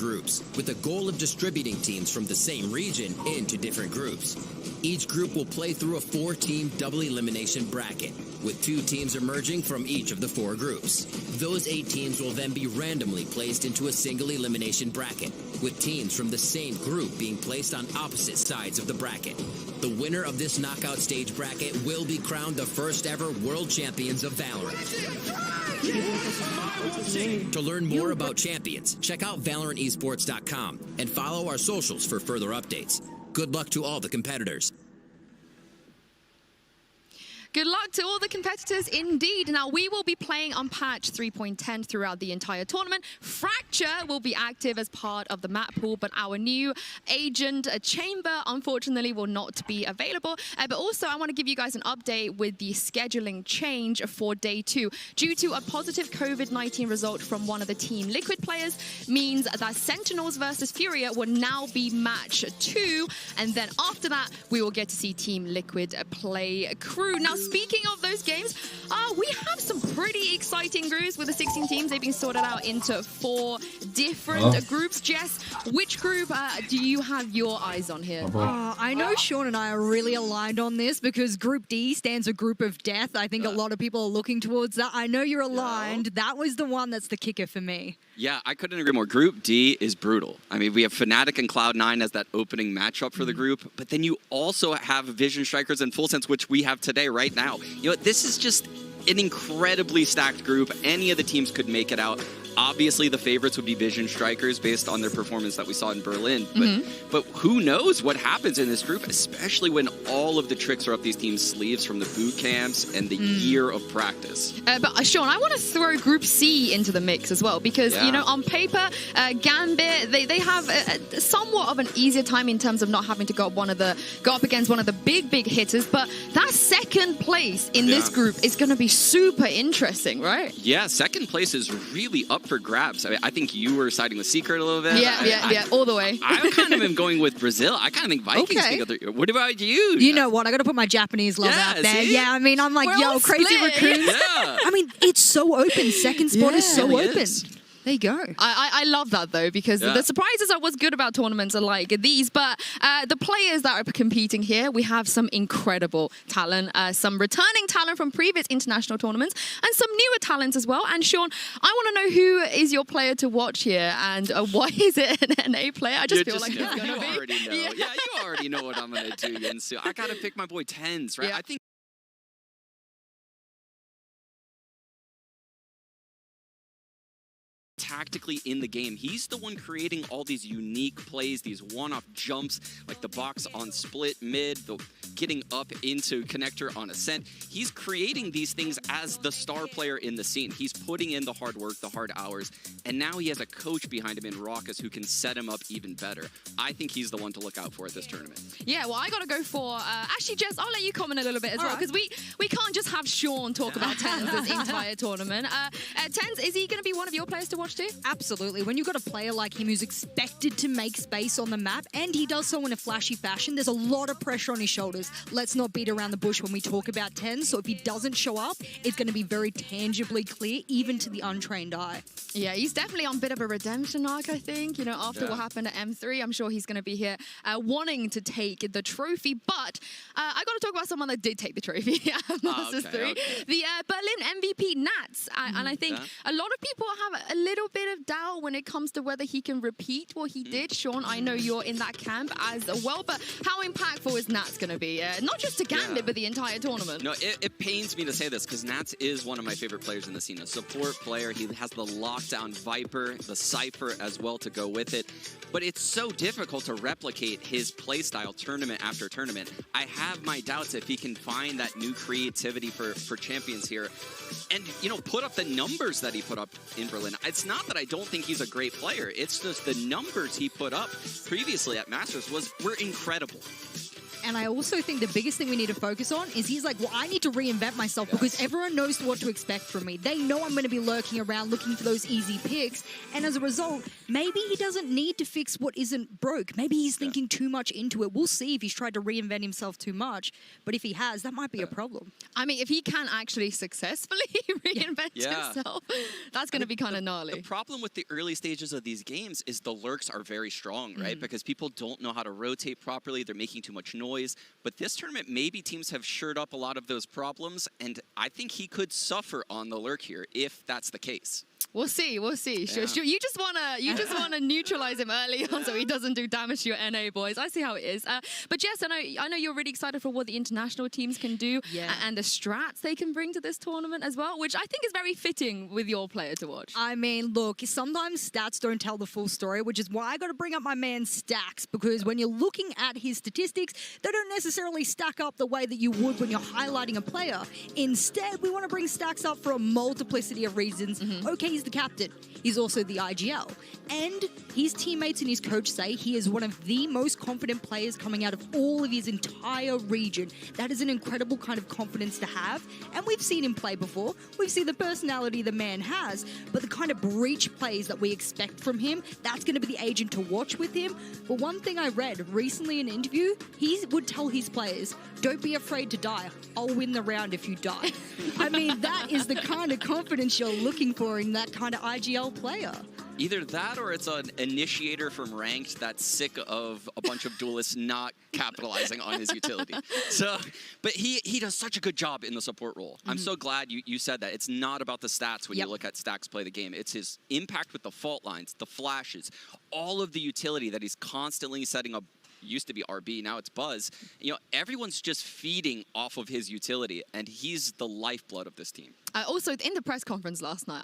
groups, with the goal of distributing teams from the same region into different groups. Each group will play through a 4-team double elimination bracket, with 2 teams emerging from each of the 4 groups. Those 8 teams will then be randomly placed into a single elimination bracket, with teams from the same group being placed on opposite sides of the bracket. The winner of this knockout stage bracket will be crowned the first ever world champions of Valorant. To learn more about champions, check out ValorantEsports.com and follow our socials for further updates. Good luck to all the competitors. Good luck to all the competitors indeed. Now, we will be playing on patch 3.10 throughout the entire tournament. Fracture will be active as part of the map pool, but our new agent chamber, unfortunately, will not be available. But also, I want to give you guys an update with the scheduling change for day 2. Due to a positive COVID-19 result from one of the Team Liquid players, means that Sentinels versus Furia will now be match 2. And then after that, we will get to see Team Liquid play crew. Now, speaking of those games, we have some pretty exciting groups with the 16 teams. They've been sorted out into 4 different groups. Jess, which group do you have your eyes on here? I know Sean and I are really aligned on this because Group D stands for Group of Death. I think a lot of people are looking towards that. I know you're aligned. That was the one that's the kicker for me. Yeah, I couldn't agree more. Group D is brutal. I mean, we have Fnatic and Cloud9 as that opening matchup for the group, but then you also have Vision Strikers and Full Sense, which we have today, right now. You know, this is just an incredibly stacked group. Any of the teams could make it out. Obviously, the favorites would be Vision Strikers based on their performance that we saw in Berlin. But who knows what happens in this group, especially when all of the tricks are up these teams' sleeves from the boot camps and the year of practice. But Sean, I want to throw Group C into the mix as well because, you know, on paper, Gambit, they have somewhat of an easier time in terms of not having to go up against one of the big hitters. But that second place in this group is going to be super interesting, right? Yeah, second place is really up for grabs. I mean, I think you were siding with Secret a little bit. Yeah, all the way. I kind of am going with Brazil. I kind of think Vikings together. What about you? You know what? I got to put my Japanese love out there. See? Yeah, I mean, I'm like, We're Crazy Raccoons. Yeah. I mean, it's so open. Second spot is so really open. is. There you go. I love that, though, because the surprises are what's good about tournaments are like these. But the players that are competing here, we have some incredible talent, some returning talent from previous international tournaments, and some newer talents as well. And Sean, I want to know who is your player to watch here, and why is it an NA player? I just feel like it's going to be. You already know. Yeah, you already know what I'm going to do, Yensu. I got to pick my boy Tens, right? Yeah. I think tactically in the game. He's the one creating all these unique plays, these one-off jumps, like the box on split mid, the getting up into connector on ascent. He's creating these things as the star player in the scene. He's putting in the hard work, the hard hours, and now he has a coach behind him in Raucus who can set him up even better. I think he's the one to look out for at this tournament. Yeah, well, I got to go for... actually, Jess, I'll let you comment a little bit as well, because we can't just have Sean talk about Tens this entire tournament. Tens, is he going to be one of your players to watch too? Absolutely. When you've got a player like him who's expected to make space on the map, and he does so in a flashy fashion, there's a lot of pressure on his shoulders. Let's not beat around the bush when we talk about Tens. So if he doesn't show up, it's going to be very tangibly clear, even to the untrained eye. Yeah, he's definitely on a bit of a redemption arc, I think. You know, after what happened at M3, I'm sure he's going to be here wanting to take the trophy. But I got to talk about someone that did take the trophy at Masters 3. The Berlin MVP, Nats. And I think a lot of people have a little bit of doubt when it comes to whether he can repeat what he did. Sean, I know you're in that camp as well, but how impactful is Nats going to be? Not just to Gambit, but the entire tournament. No, it pains me to say this because Nats is one of my favorite players in the scene. A support player. He has the lockdown Viper, the Cypher as well to go with it. But it's so difficult to replicate his playstyle tournament after tournament. I have my doubts if he can find that new creativity for champions here and, you know, put up the numbers that he put up in Berlin. It's not that I don't think he's a great player. It's just the numbers he put up previously at Masters were incredible. And I also think the biggest thing we need to focus on is he's like, well, I need to reinvent myself because everyone knows what to expect from me. They know I'm going to be lurking around looking for those easy picks. And as a result, maybe he doesn't need to fix what isn't broke. Maybe he's thinking too much into it. We'll see if he's tried to reinvent himself too much. But if he has, that might be a problem. I mean, if he can actually successfully reinvent himself, that's going to be kind of gnarly. The problem with the early stages of these games is the lurks are very strong, right? Because people don't know how to rotate properly. They're making too much noise. But this tournament, maybe teams have shored up a lot of those problems. And I think he could suffer on the lurk here if that's the case. We'll see. We'll see. Sure. You just wanna neutralize him early on so he doesn't do damage to your NA boys. I see how it is. But Jess, I know you're really excited for what the international teams can do and the strats they can bring to this tournament as well, which I think is very fitting with your player to watch. I mean, look, sometimes stats don't tell the full story, which is why I got to bring up my man Stacks, because when you're looking at his statistics, they don't necessarily stack up the way that you would when you're highlighting a player. Instead, we want to bring Stacks up for a multiplicity of reasons. Okay, he's the captain. He's also the IGL. And his teammates and his coach say he is one of the most confident players coming out of all of his entire region. That is an incredible kind of confidence to have. And we've seen him play before. We've seen the personality the man has. But the kind of breach plays that we expect from him, that's going to be the agent to watch with him. But one thing I read recently in an interview, he would tell his players, don't be afraid to die. I'll win the round if you die. I mean, that is the kind of confidence you're looking for in that kind of IGL player. Either that or it's an initiator from ranked that's sick of a bunch of duelists not capitalizing on his utility. So, but he does such a good job in the support role. I'm so glad you said that. It's not about the stats when you look at Stacks play the game. It's his impact with the fault lines, the flashes, all of the utility that he's constantly setting up. Used to be RB, now it's Buzz. You know, everyone's just feeding off of his utility, and he's the lifeblood of this team. Also, in the press conference last night,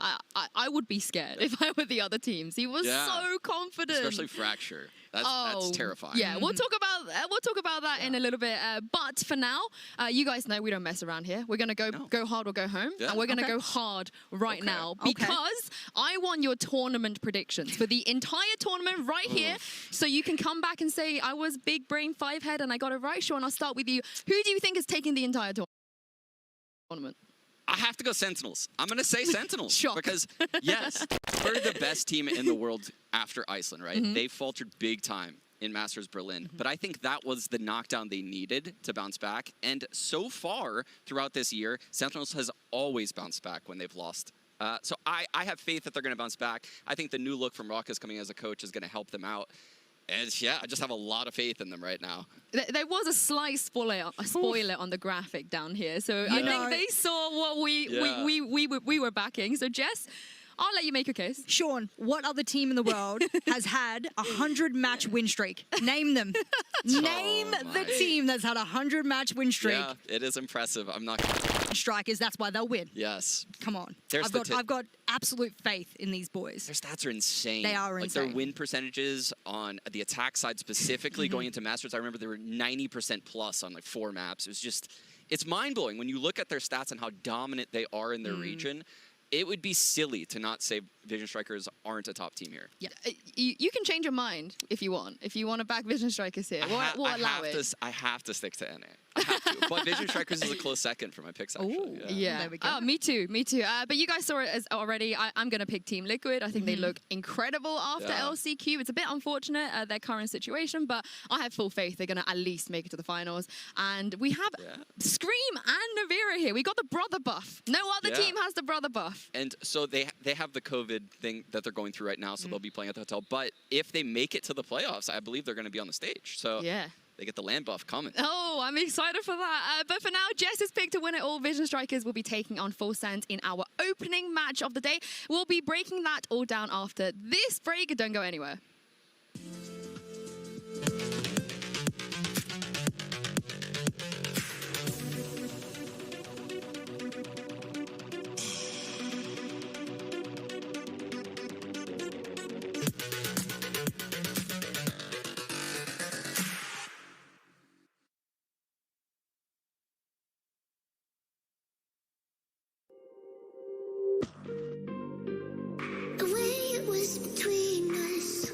I would be scared if I were the other teams. He was so confident, especially Fracture. That's terrifying. Yeah, we'll talk about that in a little bit. But for now, you guys know we don't mess around here. We're gonna go hard or go home, and we're gonna go hard right now because I want your tournament predictions for the entire tournament right here, so you can come back and say I was big brain 5-head and I got it right. Sean, I'll start with you. Who do you think is taking the entire tournament? I have to go Sentinels. I'm going to say Sentinels. Shock. Because, yes, they're the best team in the world after Iceland, right? They faltered big time in Masters Berlin. But I think that was the knockdown they needed to bounce back. And so far throughout this year, Sentinels has always bounced back when they've lost. So I have faith that they're going to bounce back. I think the new look from Rockus coming as a coach is going to help them out. And yeah, I just have a lot of faith in them right now. There was a slight spoiler on the graphic down here, so I think they saw what we were backing. So Jess, I'll let you make your case. Sean, what other team in the world has had a 100-match win streak? Name them. Name the team that's had a 100-match win streak. Yeah, it is impressive. I'm not going to. Strikers, that's why they'll win. Yes. Come on. I've got absolute faith in these boys. Their stats are insane. They are insane. Their win percentages on the attack side specifically going into Masters, I remember they were 90% plus on like 4 maps. It was just, it's mind-blowing. When you look at their stats and how dominant they are in their region, it would be silly to not say Vision Strikers aren't a top team here. Yeah, you can change your mind if you want. If you want to back Vision Strikers here, we'll allow it. I have to stick to NA. I have to. But Vision Strikers is a close second for my picks, actually. Yeah. There we go. Me too. But you guys saw it as already. I'm going to pick Team Liquid. I think they look incredible after LCQ. It's a bit unfortunate, their current situation, but I have full faith they're going to at least make it to the finals. And we have Scream and Navira here. We got the brother buff. No other team has the brother buff. And so they have the COVID thing that they're going through right now, so they'll be playing at the hotel. But if they make it to the playoffs, I believe they're going to be on the stage. So they get the land buff coming. Oh, I'm excited for that. But for now, Jess is picked to win it all. Vision Strikers will be taking on Full Send in our opening match of the day. We'll be breaking that all down after this break. Don't go anywhere. The way it was between us,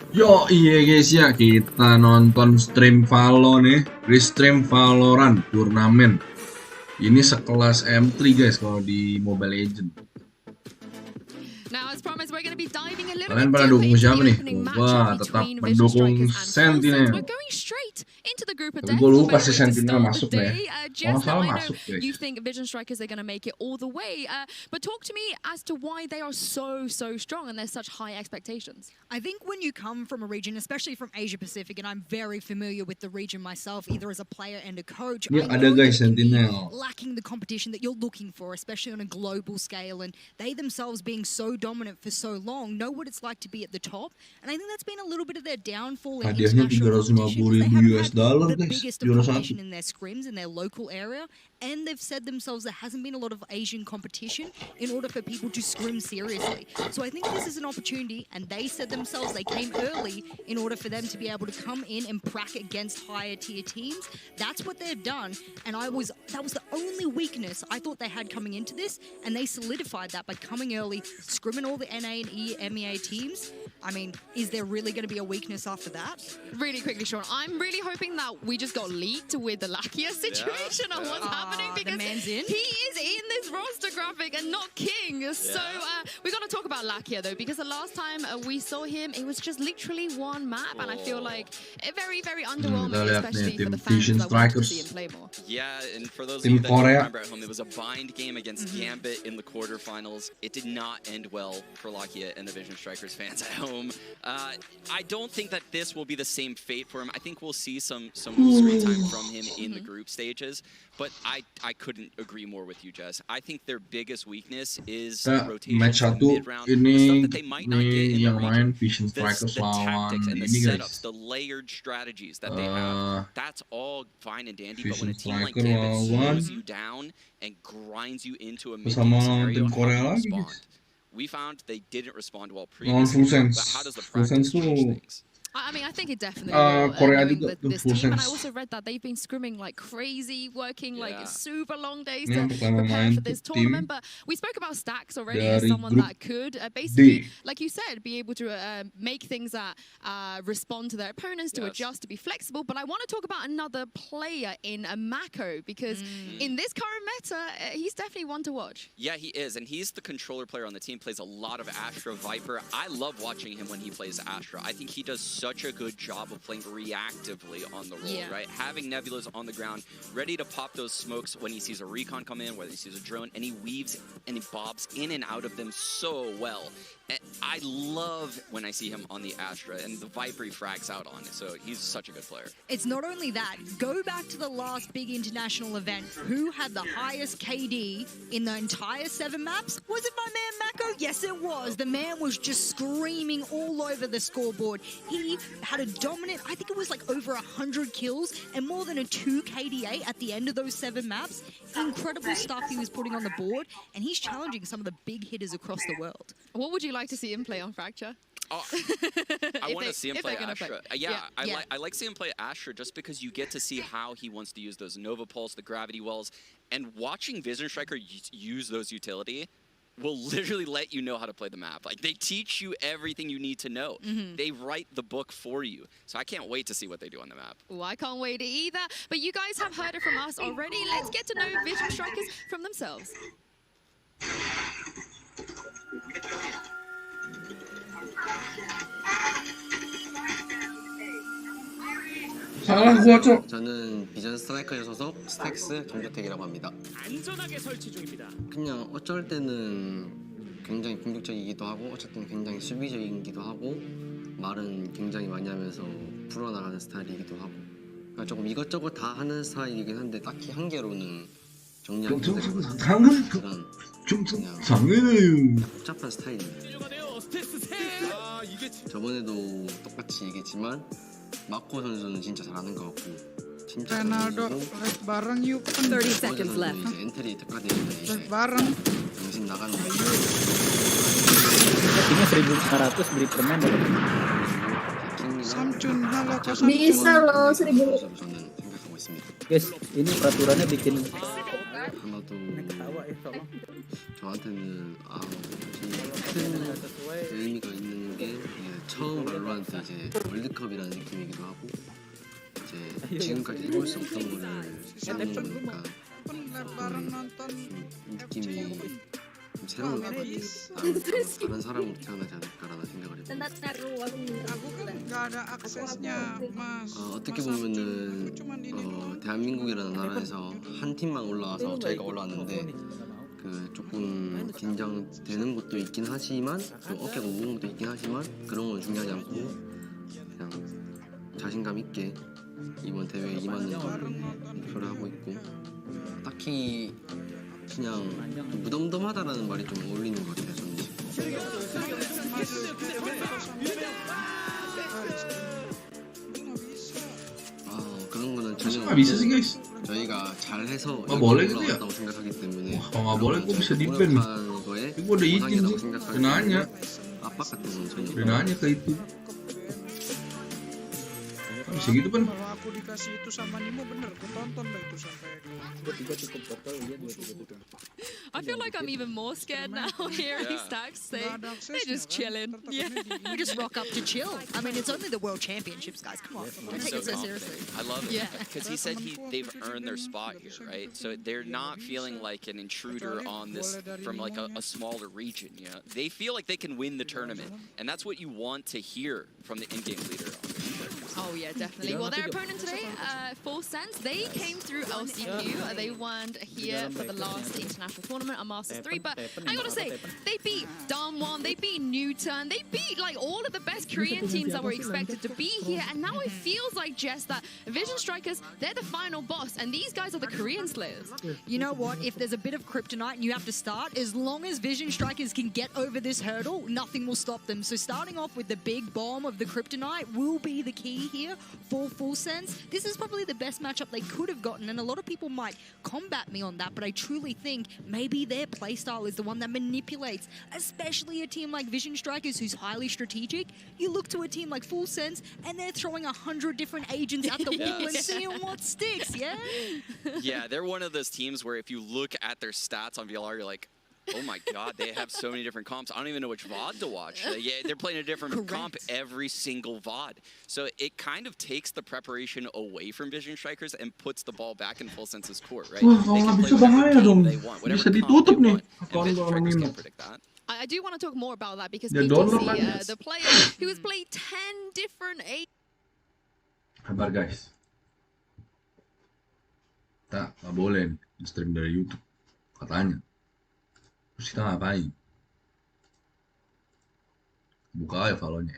Yo iya guys ya, kita nonton stream Valo nih, stream Valorant turnamen. Ini sekelas M3 guys kalau di Mobile Legends. Now, as promised, we're going to be diving a little Kalian bit pada deeper dukung into siapa the nih? opening Coba matchup tetap between Vision mendukung Strikers and Full Sentinel. Sense. We're going straight into the group of Tapi death. gue lupa What a sih way to Sentinel start masuk the deh. day. Kalau Jess, nggak salah now I know masuk guys. you think Vision Strikers are going to make it all the way, but talk to me as to why they are so strong and there's such high expectations. I think when you come from a region, especially from Asia Pacific, and I'm very familiar with the region myself, either as a player and a coach, Ini I ada know guys that it can be Sentinel. lacking the competition that you're looking for, especially on a global scale. And they themselves being so dominant for so long know what it's like to be at the top. And I think that's been a little bit of their downfall in Hadiahnya international competition. Is they haven't had $350.000 the guys, biggest of juara competition satu. in their scrims in their local area. And they've said themselves there hasn't been a lot of Asian competition in order for people to scrim seriously. So I think this is an opportunity, and they said themselves they came early in order for them to be able to come in and prac against higher tier teams. That's what they've done, and that was the only weakness I thought they had coming into this, and they solidified that by coming early, scrimming all the NA and MEA teams. I mean, is there really going to be a weakness after that? Really quickly, Sean, I'm really hoping that we just got leaked with the Lakia situation and what's happening, the because man's in. he is in this roster graphic and not King. So we got to talk about Lakia though, because the last time we saw him, it was just literally one map, and I feel like very underwhelming, Kita lihat especially nih, for the tim fans Vision that want to Strikers. see him play more. Yeah, and for those of Tim you that don't Korea. remember at home, it was a bind game against Gambit in the quarterfinals. It did not end well for Lakia and the Vision Strikers fans at home. I don't think that this will be the same fate for him. I think we'll see some screen time from him in the group stages, but I couldn't agree more with you, Jess. I think their biggest weakness is Kita rotation match from 1 mid-round. The ini stuff that they might not get in the yang region. main Vision The Strikers lawan tactics and the ini setups, guys. the layered strategies that they have, that's all fine and dandy, but when a Vision team like Striker Gambit lawan slows you down and grinds you into a bersama mid-game scenario, tim how do Korea you lagi respond? guys. We found they didn't respond well Lawan previously, Full Sense. but how does the Full practice Sense change tuh things? I mean, I think it definitely will, Korea knowing juga tuh this Full team. And I Sense. also read that they've been scrimming like crazy, working like Yeah. super long days Ini to yang pertama prepare main for this tuh tim tournament. But we spoke about Stacks already as dari someone grup that could basically, D. like you said, be able to make things that respond to their opponents, to Yes. adjust, to be flexible. But I want to talk about another player in Mako, because in this current meta, he's definitely one to watch. Yeah, he is, and he's the controller player on the team, plays a lot of Astra Viper. I love watching him when he plays Astra. I think he does such a good job of playing reactively on the roll, right? Having Nebulas on the ground, ready to pop those smokes when he sees a recon come in, whether he sees a drone, and he weaves and he bobs in and out of them so well. And I love when I see him on the Astra, and the Viper he frags out on, so he's such a good player. It's not only that. Go back to the last big international event. Who had the highest KD in the entire 7 maps? Was it my man Mako? Yes, it was. The man was just screaming all over the scoreboard. He had a dominant, I think it was like over 100 kills and more than a 2 KDA at the end of those 7 maps. Incredible stuff he was putting on the board, and he's challenging some of the big hitters across the world. What would you like to see him play on Fracture? Oh, I want to see him play Astra. I like seeing him play Astra just because you get to see how he wants to use those Nova Pulse, the Gravity Wells, and watching Vision Striker use those utility will literally let you know how to play the map. Like, they teach you everything you need to know. They write the book for you. So I can't wait to see what they do on the map. Oh, I can't wait either. But you guys have heard it from us already. Let's get to know Vision Strikers from themselves. Salah gua, Cok. 저는 비전 스트라이커 소속 스택스 정주택이라고 합니다. 안전하게 설치 중입니다. 그냥 어쩔 때는 굉장히 공격적이기도 하고 어쩔 때는 굉장히 수비적이기도 하고 말은 굉장히 많이 하면서 풀어나가는 스타일이기도 하고 그러니까 조금 이것저것 다 하는 스타일이긴 한데 딱히 한 개로는 정리하기 힘든 그런 그냥 복잡한 스타일입니다. 저번에도 똑같이 얘기했지만 마코 선수는 진짜 잘하는 것 같고 진짜 Ronaldo live bareng yuk. 30 seconds left. 이제 엔트리 특화되면 이제 Live bareng. 정신 나가는 거. Ini 1.500 beli permen dapat. Samchun, halo Kak Bisa Samchun. loh 1.000. 저는 생각하고 있습니다. Guys, ini peraturannya bikin 하나도 ketawa ya, tolong. 저한테는 큰 의미가 있는 게 처음 발로란트 이제 월드컵이라는 느낌이기도 하고 이제 지금까지 해볼 수 없던 거를 해보는 거니까 bareng nonton 느낌이 좀 새로울 것 같아요. 다른 사람으로 태어나지 않을까라는 생각을 해봅니다. aku kan nggak ada aksesnya mas 어떻게 Mas 보면은 aku cuman ini doang. 대한민국이라는 나라에서 한 팀만 올라와서 저희가 올라왔는데 그 조금 긴장되는 것도 있긴 하지만 좀 어깨가 무거운 것도 있긴 하지만 그런 건 중요하지 않고 그냥 자신감 있게 이번 대회에 임하는 걸 목표로 하고 있고 딱히 그냥 좀 무덤덤하다라는 말이 좀 어울리는 것 같아요 저는 그런 거는 전혀 Masa nggak bisa sih guys? 저희가 잘해서 Nggak boleh gitu ya? 올라왔다고 생각하기 때문에 Wah, kalau nggak boleh kok bisa di-ban nih. 노력한 거에 Tapi gue udah izin 보상이라고 sih, 생각하기 udah nanya, 때문에 압박 같은 건 전혀 udah nanya ke itu. Kan bisa gitu kan? Kalau aku dikasih itu sama Nimo bener, aku tonton dah itu sampai Dua-tiga cukup botol, iya dua-tiga cukup. I feel like I'm even more scared now hearing Stacks say nggak ada aksesnya they're just kan. chilling. Ntar Yeah. takutnya di- We just rock up to chill. I mean, it's only the World Championships, guys. Come on, don't take it so seriously. I love it. Yeah. Because he said they've earned their spot here, right? So they're not feeling like an intruder on this from like a smaller region. You know, they feel like they can win the tournament, and that's what you want to hear from the in-game leader. Oh yeah, definitely. Well, their opponent today, Full Sense, they came through LCQ. They won here for the last international tournament, a Masters 3. But I gotta say, they beat Damwon, they beat Newton, they beat like all of the best Korean teams that were expected to be here. And now it feels like just that Vision Strikers, they're the final boss, and these guys are the Korean Slayers. You know what? If there's a bit of kryptonite and you have to start, as long as Vision Strikers can get over this hurdle, nothing will stop them. So starting off with the big bomb of the kryptonite will be the key here for Full Sense. This is probably the best matchup they could have gotten, and a lot of people might combat me on that, but I truly think maybe their playstyle is the one that manipulates, especially a team like Vision Strikers who's highly strategic. You look to a team like Full Sense and they're throwing 100 different agents at the wall and seeing what sticks, yeah? Yeah, they're one of those teams where if you look at their stats on VLR, you're like, oh my god, they have so many different comps. I don't even know which VOD to watch. They're playing a different comp every single VOD. So it kind of takes the preparation away from Vision Strikers and puts the ball back in Full Sense's court, right? Wah, They kalau can nggak play bisa whatever bahaya game dong. they want, whatever Bisa comp ditutup they nih want, and akun Vision kalau Strikers minum. can't predict that. I do want to talk more about that because Ya, download BTC, lah. the player who has played 10 different Kabar guys. Kita nggak boleh nih stream dari YouTube katanya. Terus kita ngapain? Buka aja follow-nya.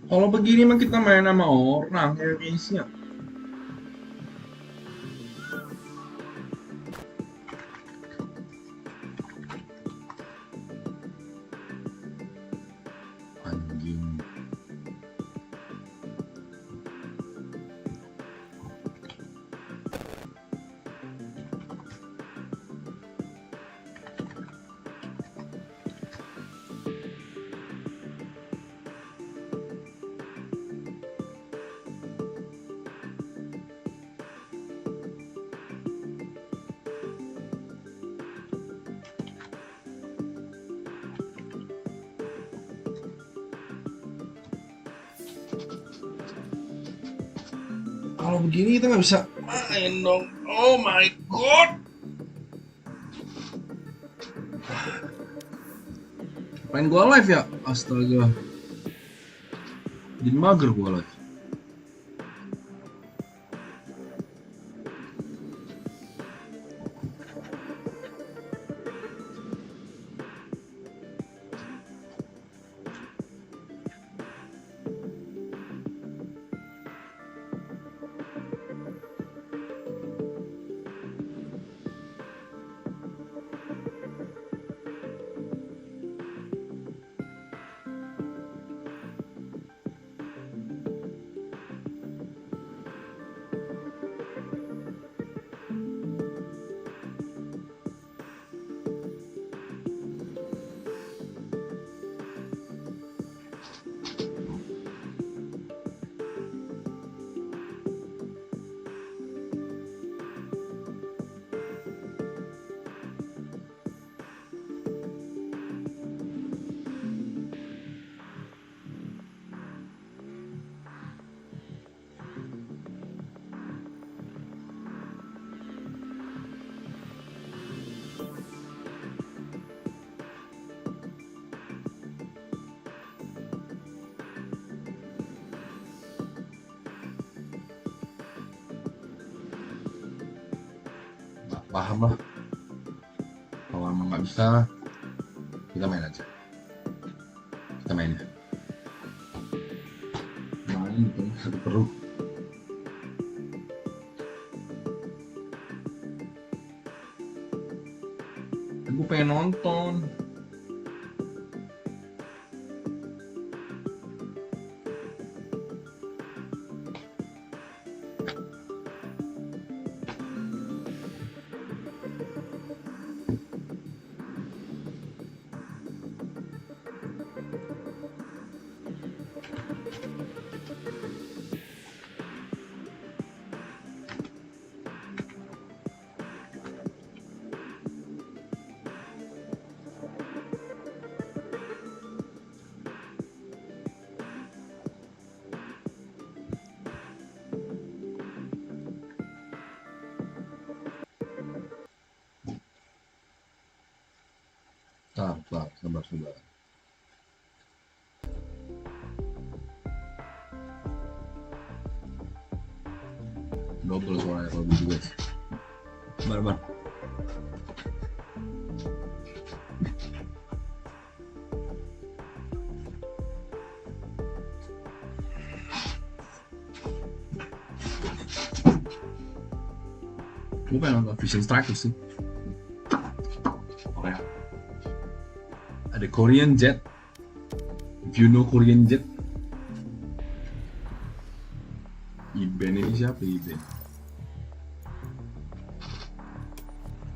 Kalau begini mah kita main sama orang ya guysnya. Anjing. Kalau begini kita nggak bisa main dong. Oh my god. Main gua live ya? Astaga. Jadi mager gua live. Paham lah. Kalau emang nggak bisa, kita main aja. Kita main ya. Main itu satu perlu. Aku pengen nonton. Sabar. Double suaranya kalau gitu guys. Sabar. Gue pengen nonton Vision Strike sih. Korea. Ada Korean Jet. If you know Korean Jet. Iben ini siapa Iben?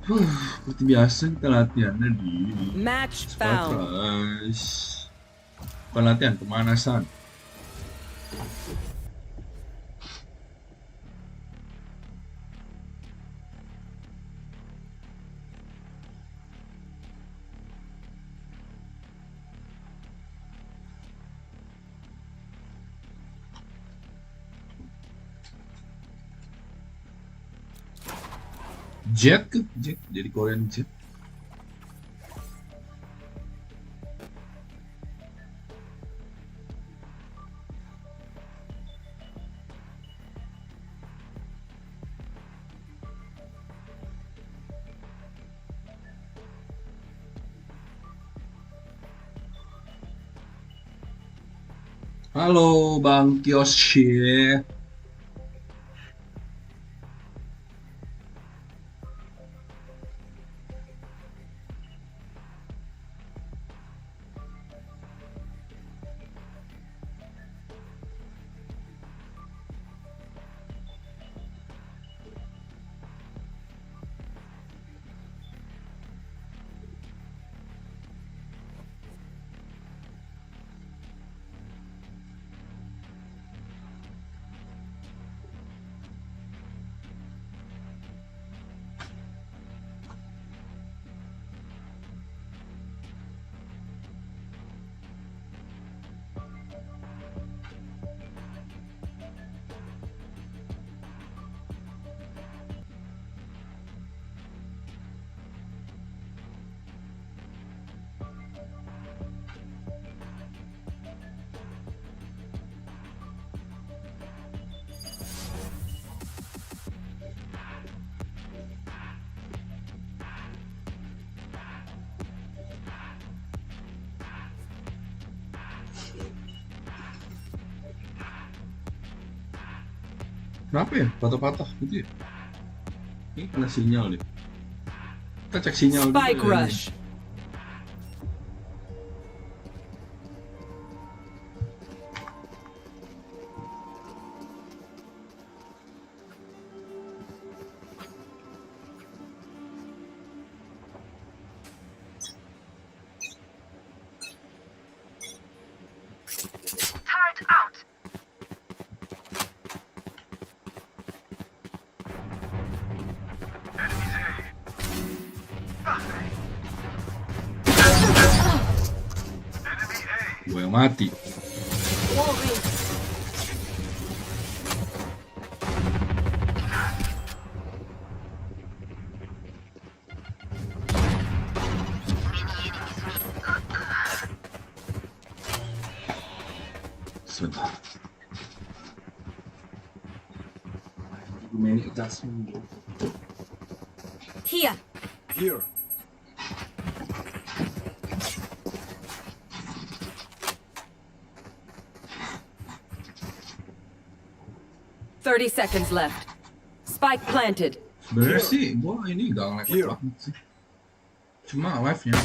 Seperti biasa kita latihannya di Match found. Bukan latihan, pemanasan. Jet jadi Korean Jet. Halo Bang Kyoshi. Kenapa ya? Patah-patah gitu ya? Ini kena sinyal deh. Kita cek sinyal dulu Spike ya. rush. Gue yang mati. Sebentar. Too many adjustment. Here. Here. Thirty seconds left. Spike planted. Sebenarnya sih gua ini gak ngelag banget sih. Cuma live-nya.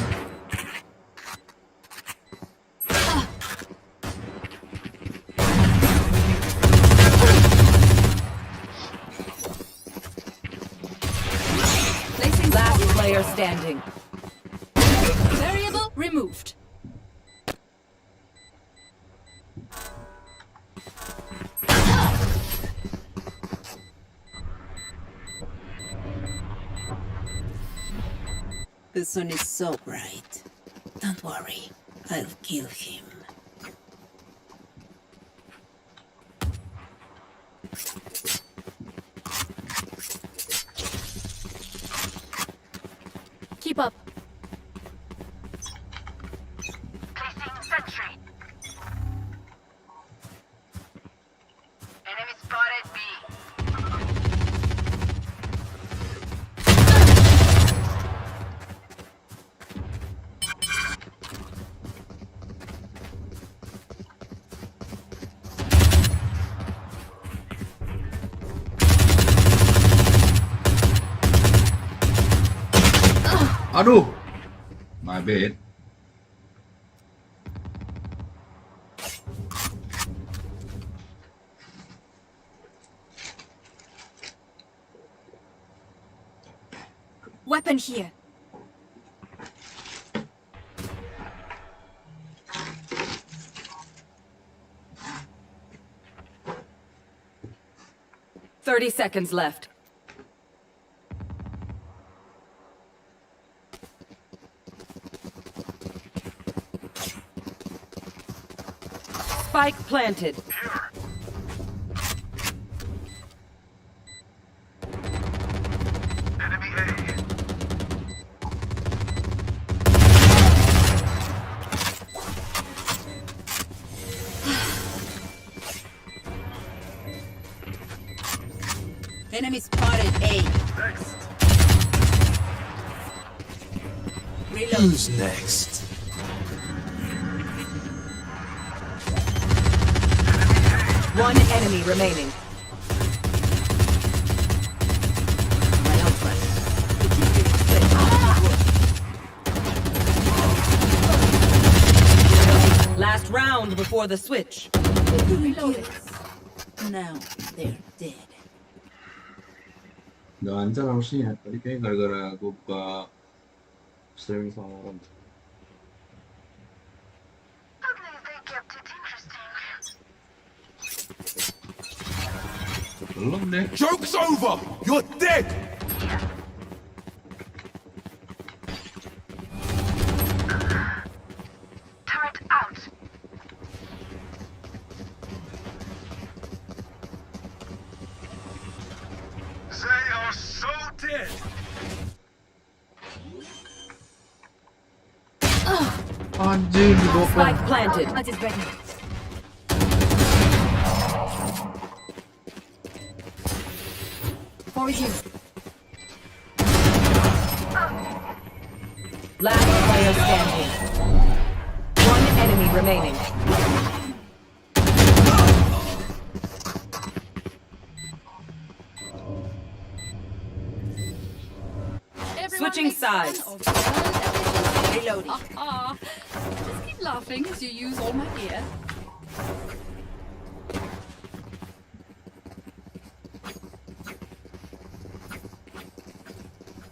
Last player standing. Variable removed. The sun is so bright. Don't worry, I'll kill him. Keep up. Placing sentry. Enemy spotted B. Aduh. My bad. Weapon here. Thirty seconds left. Spike planted. Enemy A. Enemy spotted A. Next. Reload. Who's next? One enemy remaining. My ultimate. Last round before the switch. Now they're dead. Gak lancar harusnya ya. Tadi kayak gara-gara gue buka streaming Valorant. At least they kept it interesting. Belum deh. Joke's over! You're dead! Turret out. They are so dead. Anjing di bawah. Spike planted. For you. Last player standing. One enemy remaining. Switching sides. Reloading. Just keep laughing as you use all my gear.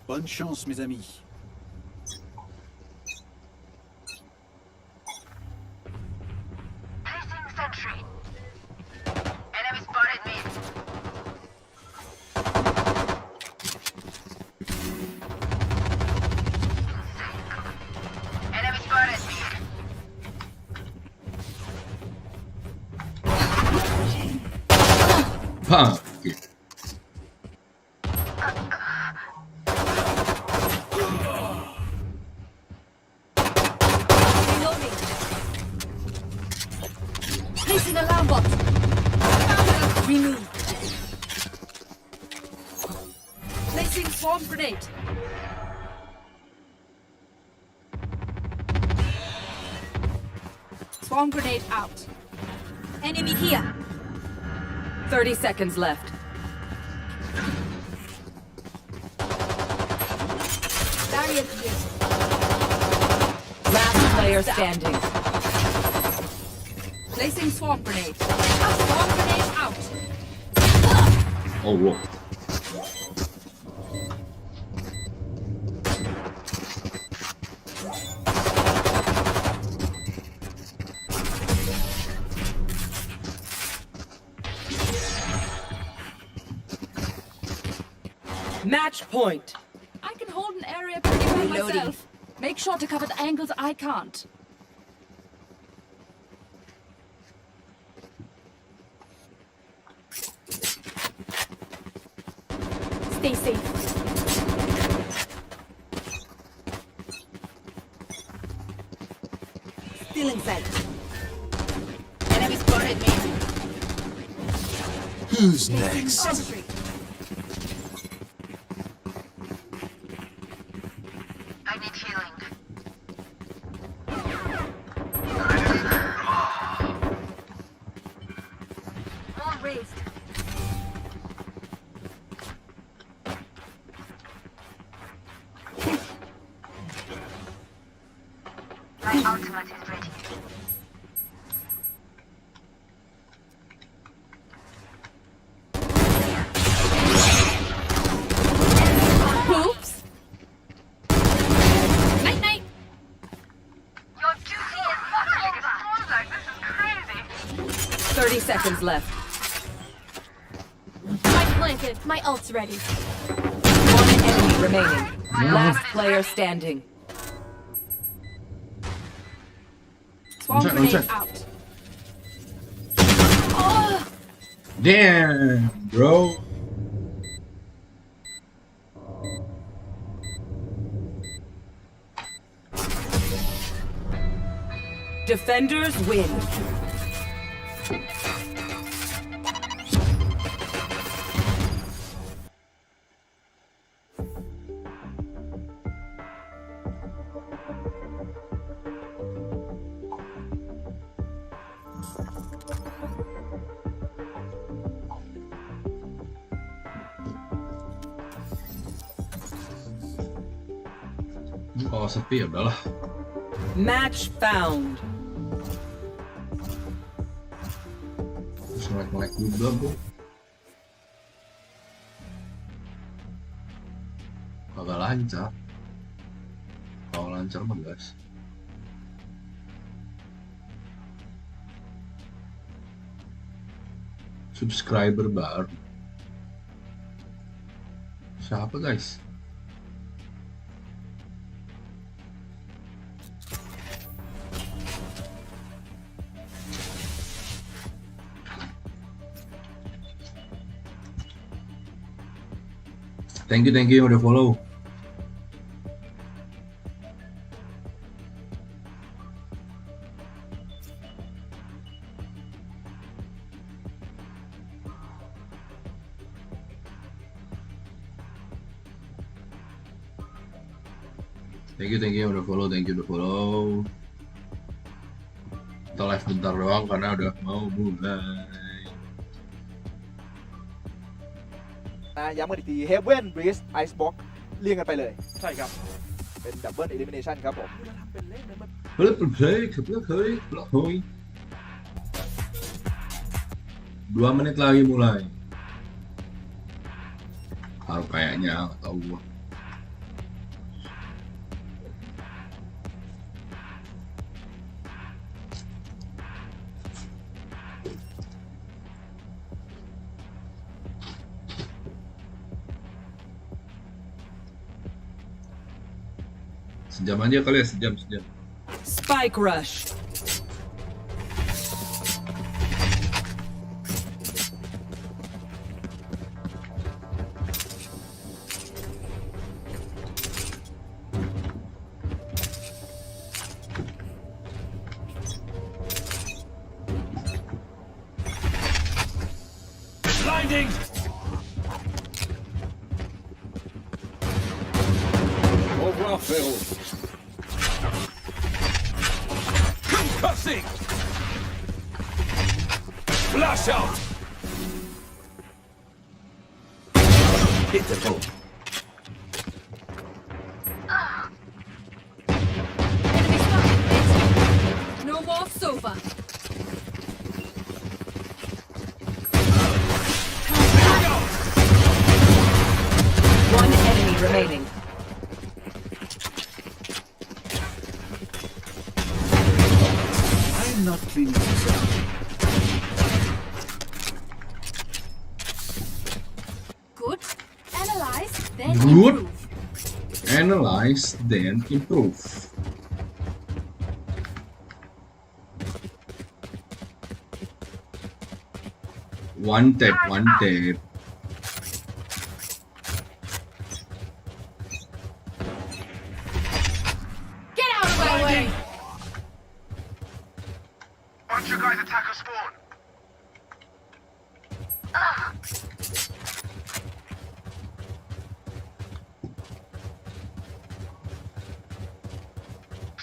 Bonne chance, mes amis. Placing sentry. Enemy spotted me. Enemy spotted me. Fuck. Placing alarm bot. Remove. Placing swarm grenade. Swarm grenade out. Enemy here. 30 seconds left. Barrier here. Last player standing. Placing swarm grenade. Swarm grenade out. Oh, whoa. Match point. I can hold an area pretty well myself. Make sure to cover the angles I can't. Stay safe. Still inside. Enemy spotted me. Who's next? Sentry. I need healing. Wall raised. My ultimate is ready. Oops. Night night. Your duty is not over. Like, this is crazy. 30 seconds left. Spike planted. My ult's ready. One enemy remaining. Last player standing. Swarm One grenade sec. out. Damn, bro. Defenders win. Kalau sepi ya udahlah. Match found. Terus nge-like juga bro. Kagak lancar. Kalau lancar mah guys. Subscriber baru. Siapa guys? Thank you udah follow. Thank you udah follow, udah follow. Kita live bentar doang karena udah mau mulai. Nhắm đi thì Heaven Breeze Icebox เรียงกันไปเลยใช่ครับเป็นดับเบิลเอลิมิเนชันครับผม 2 menit lagi mulai. Kalau kayaknya nggak tahu gua. Sejam aja kali ya, sejam. Spike rush. Blinding! Overfill! Concussing! Flash out! Hit the boat. No more sofa. One enemy remaining. I'm not cleaning this up. Good. Analyze, then Good. improve. Analyze then improve. One tap. Get out of my way! Watch you guys attack a spawn.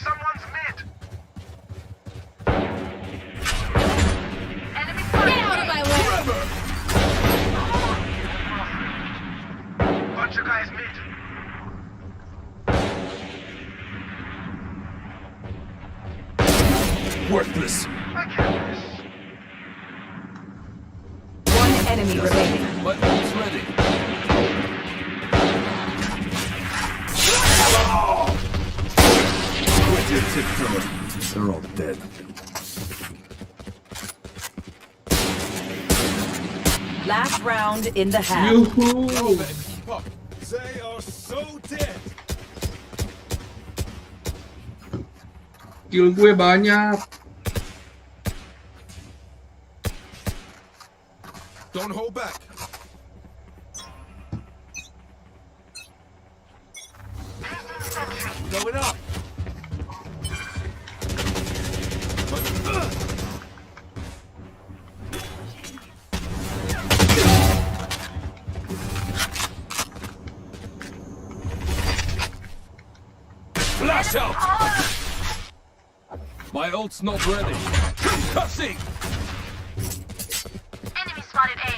Someone's mid. Enemy spotted. Get out of my way! Bunch of guys mid. Worthless. I can't miss. One enemy remaining. My ult's ready. With your tiptoe. They're all dead. Last round in the half. Yuhu. They are so dead. Kill gue banyak. Don't hold back. Going up. Flash out. My ult's not ready. Concussing. Enemy spotted A.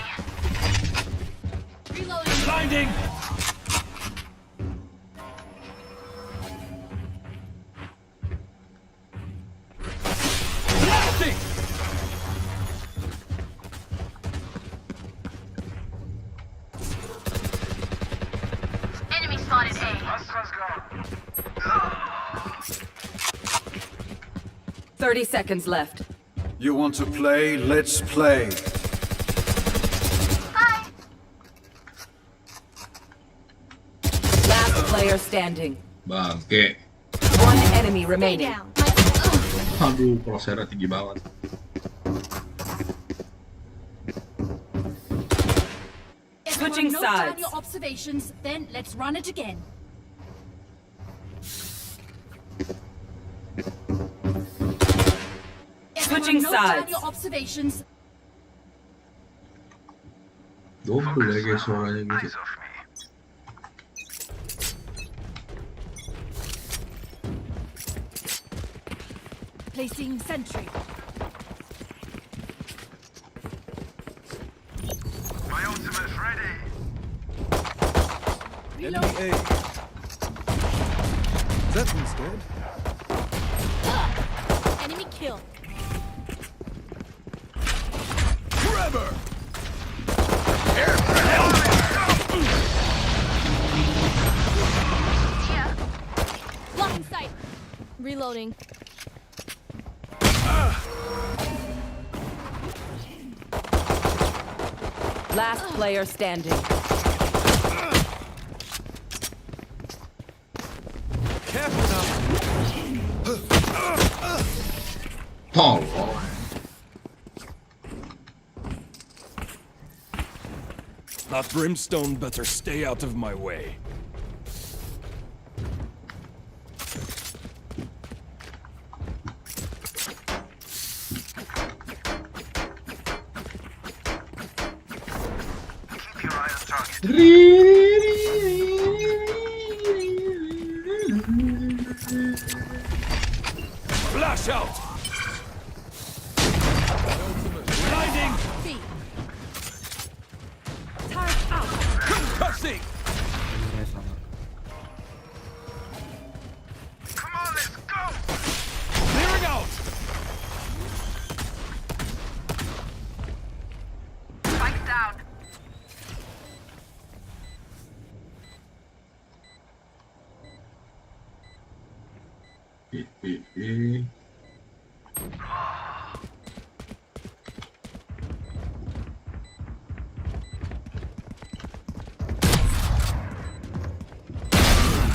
Reloading. Blinding. Blasting. Enemy spotted A. Astra's gone. 30 seconds left. You want to play? Let's play. Hi. Last player standing. Bangke. One enemy Stay remaining. down. Aduh, crosshair tinggi banget. Switching Everyone note down sides. your observations, then let's run it again. Switching Everyone note down sides. your observations. Double ya guys suaranya gitu. Eyes off me. Placing sentry. My ultimate's ready. Reload. Enemy A. That one's dead. Enemy kill. Trevor! Blocking sight. Reloading. Last player standing. Careful now. Tolong. That brimstone better stay out of my way. Keep your eye on target. Flash out! Blinding! Turret out. Concussing! Come on, let's go! Clearing out! Spike down.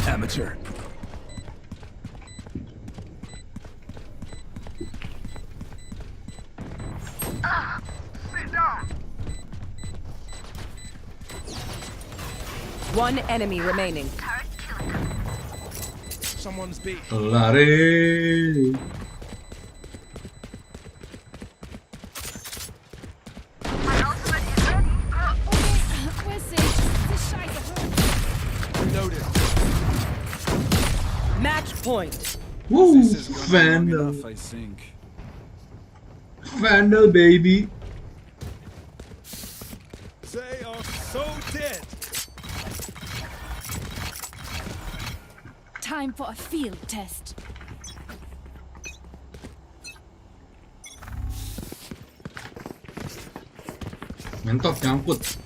Amateur. Sit down. One enemy remaining. Turret killing. Someone's beat. Lari. My ultimate is ready. We're safe. This scheiße hurt. Reloaded. Match point. Woo, This is gonna be long Vandal. enough, I think. Vandal, baby. They are so dead. Time for a field test. Mentok nyangkut.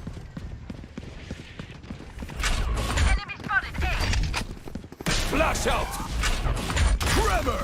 Enemy spotted. A. Flash out! Trevor!